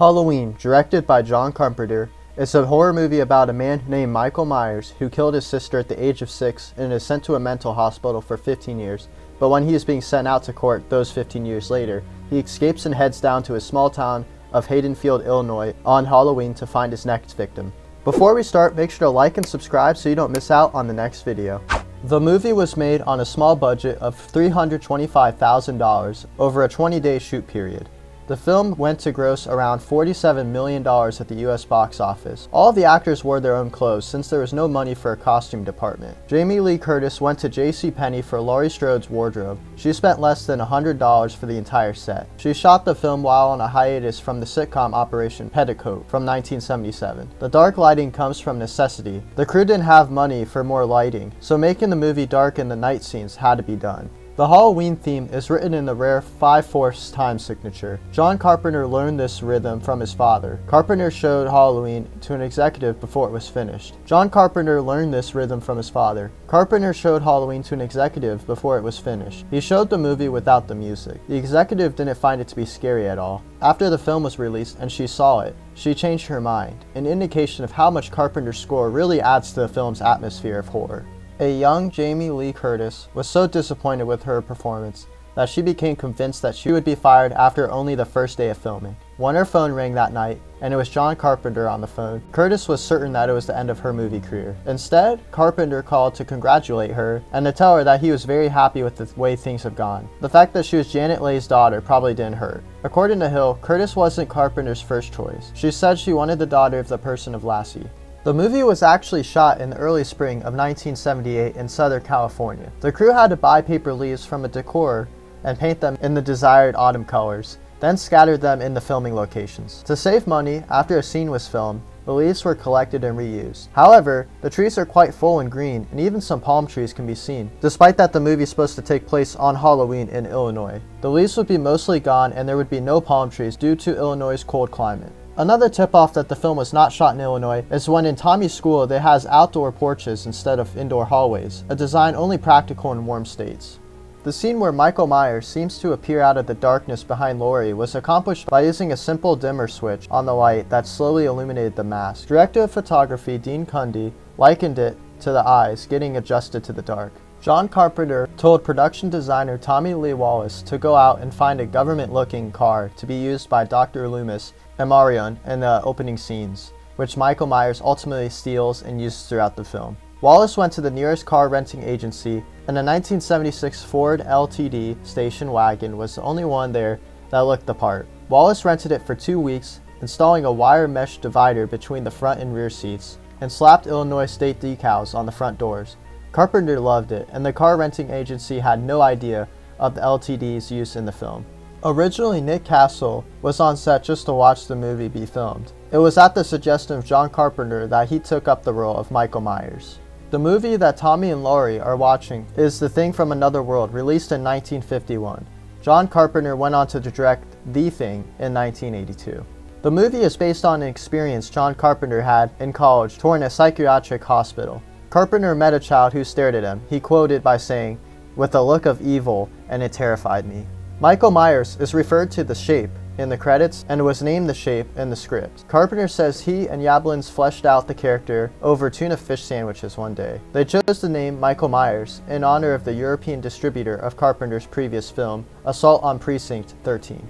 Halloween, directed by John Carpenter, is a horror movie about a man named Micheal Myers who killed his sister at the age of 6 and is sent to a mental hospital for 15 years. But when he is being sent out to court those 15 years later, he escapes and heads down to his small town of Haddonfield, Illinois on Halloween to find his next victim. Before we start, make sure to like and subscribe so you don't miss out on the next video. The movie was made on a small budget of $325,000 over a 20-day shoot period. The film went to gross around $47 million at the US box office. All of the actors wore their own clothes since there was no money for a costume department. Jamie Lee Curtis went to JCPenney for Laurie Strode's wardrobe. She spent less than $100 for the entire set. She shot the film while on a hiatus from the sitcom Operation Petticoat from 1977. The dark lighting comes from necessity. The crew didn't have money for more lighting, so making the movie dark in the night scenes had to be done. The Halloween theme is written in the rare 5/4 time signature. John Carpenter learned this rhythm from his father. Carpenter showed Halloween to an executive before it was finished. John Carpenter learned this rhythm from his father. Carpenter showed Halloween to an executive before it was finished. He showed the movie without the music. The executive didn't find it to be scary at all. After the film was released and she saw it, she changed her mind, an indication of how much Carpenter's score really adds to the film's atmosphere of horror. A young Jamie Lee Curtis was so disappointed with her performance that she became convinced that she would be fired after only the first day of filming. When her phone rang that night, and it was John Carpenter on the phone, Curtis was certain that it was the end of her movie career. Instead, Carpenter called to congratulate her and to tell her that he was very happy with the way things have gone. The fact that she was Janet Leigh's daughter probably didn't hurt. According to Hill, Curtis wasn't Carpenter's first choice. She said she wanted the daughter of the person of Lassie. The movie was actually shot in the early spring of 1978 in Southern California. The crew had to buy paper leaves from a decor and paint them in the desired autumn colors, then scattered them in the filming locations. To save money, after a scene was filmed, the leaves were collected and reused. However, the trees are quite full and green, and even some palm trees can be seen. Despite that the movie is supposed to take place on Halloween in Illinois, the leaves would be mostly gone and there would be no palm trees due to Illinois' cold climate. Another tip-off that the film was not shot in Illinois is when in Tommy's school they has outdoor porches instead of indoor hallways, a design only practical in warm states. The scene where Micheal Myers seems to appear out of the darkness behind Laurie was accomplished by using a simple dimmer switch on the light that slowly illuminated the mask. Director of photography Dean Cundy likened it to the eyes getting adjusted to the dark. John Carpenter told production designer Tommy Lee Wallace to go out and find a government-looking car to be used by Dr. Loomis and Marion in the opening scenes, which Micheal Myers ultimately steals and uses throughout the film. Wallace went to the nearest car renting agency, and a 1976 Ford LTD station wagon was the only one there that looked the part. Wallace rented it for 2 weeks, installing a wire mesh divider between the front and rear seats, and slapped Illinois state decals on the front doors. Carpenter loved it, and the car renting agency had no idea of the LTD's use in the film. Originally, Nick Castle was on set just to watch the movie be filmed. It was at the suggestion of John Carpenter that he took up the role of Micheal Myers. The movie that Tommy and Laurie are watching is The Thing from Another World, released in 1951. John Carpenter went on to direct The Thing in 1982. The movie is based on an experience John Carpenter had in college touring a psychiatric hospital. Carpenter met a child who stared at him. He quoted by saying, "With a look of evil, and it terrified me." Micheal Myers is referred to the Shape in the credits and was named the Shape in the script. Carpenter says he and Yablans fleshed out the character over tuna fish sandwiches one day. They chose the name Micheal Myers in honor of the European distributor of Carpenter's previous film, Assault on Precinct 13.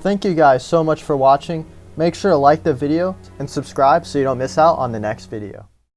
Thank you guys so much for watching. Make sure to like the video and subscribe so you don't miss out on the next video.